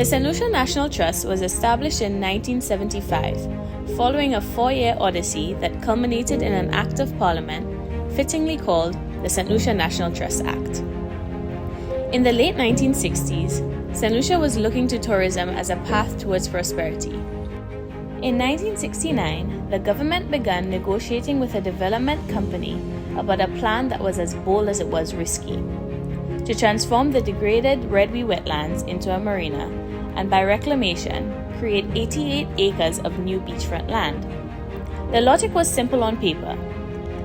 The St. Lucia National Trust was established in 1975, following a 4-year odyssey that culminated in an Act of Parliament, fittingly called the St. Lucia National Trust Act. In the late 1960s, St. Lucia was looking to tourism as a path towards prosperity. In 1969, the government began negotiating with a development company about a plan that was as bold as it was risky, to transform the degraded Redwee wetlands into a marina and by reclamation, create 88 acres of new beachfront land. The logic was simple on paper.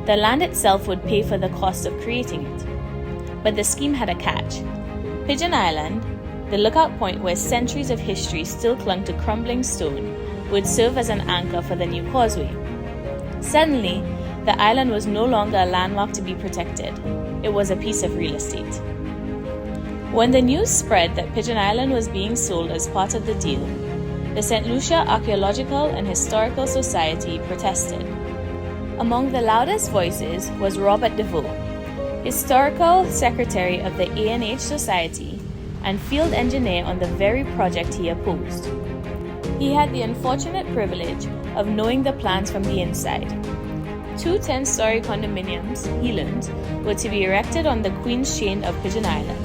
The land itself would pay for the cost of creating it. But the scheme had a catch. Pigeon Island, the lookout point where centuries of history still clung to crumbling stone, would serve as an anchor for the new causeway. Suddenly, the island was no longer a landmark to be protected. It was a piece of real estate. When the news spread that Pigeon Island was being sold as part of the deal, the St. Lucia Archaeological and Historical Society protested. Among the loudest voices was Robert DeVoe, Historical Secretary of the A&H Society and field engineer on the very project he opposed. He had the unfortunate privilege of knowing the plans from the inside. 2 10-story condominiums, he learned, were to be erected on the Queen's Chain of Pigeon Island.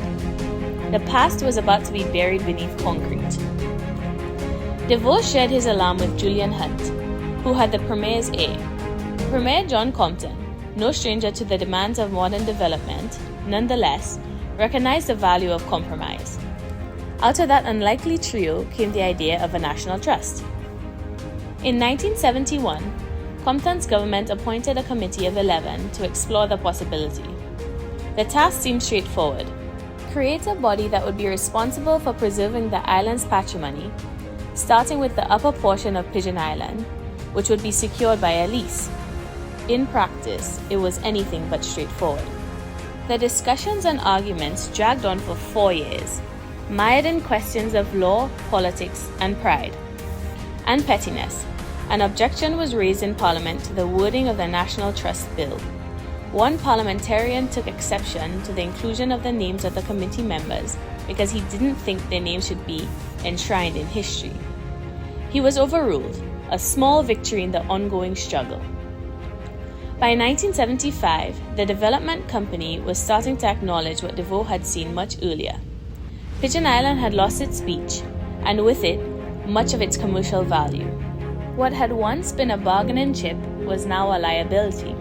The past was about to be buried beneath concrete. DeVoe shared his alarm with Julian Hunt, who had the Premier's ear. Premier John Compton, no stranger to the demands of modern development, nonetheless, recognized the value of compromise. Out of that unlikely trio came the idea of a national trust. In 1971, Compton's government appointed a committee of 11 to explore the possibility. The task seemed straightforward. Create a body that would be responsible for preserving the island's patrimony, starting with the upper portion of Pigeon Island, which would be secured by a lease. In practice, it was anything but straightforward. The discussions and arguments dragged on for 4 years, mired in questions of law, politics, and pride, and pettiness. An objection was raised in Parliament to the wording of the National Trust Bill. One parliamentarian took exception to the inclusion of the names of the committee members because he didn't think their names should be enshrined in history. He was overruled, a small victory in the ongoing struggle. By 1975, the development company was starting to acknowledge what DeVoe had seen much earlier. Pigeon Island had lost its beach, and with it, much of its commercial value. What had once been a bargaining chip was now a liability.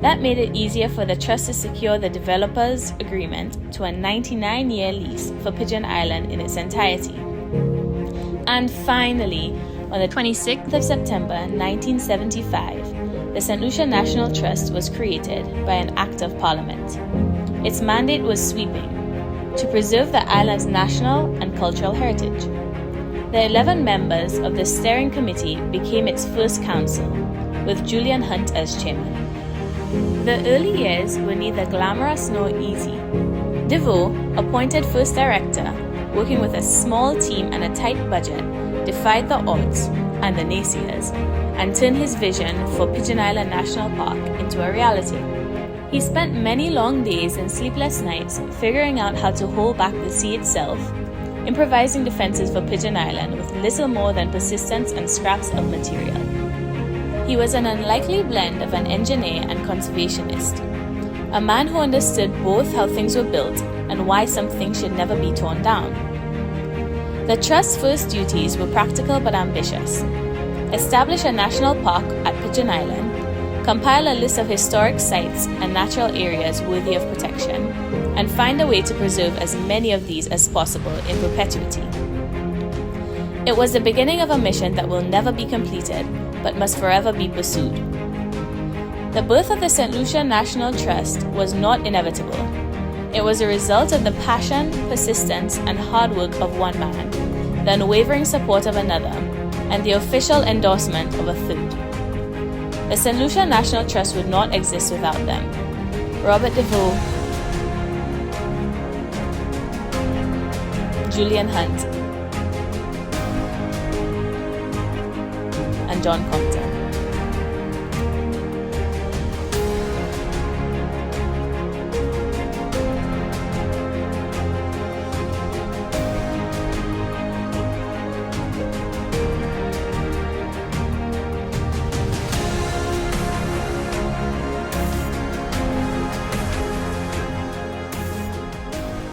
That made it easier for the trust to secure the developer's agreement to a 99-year lease for Pigeon Island in its entirety. And finally, on the 26th of September 1975, the St. Lucia National Trust was created by an Act of Parliament. Its mandate was sweeping: to preserve the island's national and cultural heritage. The 11 members of the steering committee became its first council, with Julian Hunt as chairman. The early years were neither glamorous nor easy. DeVoe, appointed first director, working with a small team and a tight budget, defied the odds and the naysayers, and turned his vision for Pigeon Island National Park into a reality. He spent many long days and sleepless nights figuring out how to hold back the sea itself, improvising defenses for Pigeon Island with little more than persistence and scraps of material. He was an unlikely blend of an engineer and conservationist, a man who understood both how things were built and why some things should never be torn down. The Trust's first duties were practical but ambitious: establish a national park at Pigeon Island, compile a list of historic sites and natural areas worthy of protection, and find a way to preserve as many of these as possible in perpetuity. It was the beginning of a mission that will never be completed, but must forever be pursued. The birth of the St. Lucia National Trust was not inevitable. It was a result of the passion, persistence, and hard work of one man, the unwavering support of another, and the official endorsement of a third. The St. Lucia National Trust would not exist without them. Robert DeVoe, Julian Hunt, and John Compton.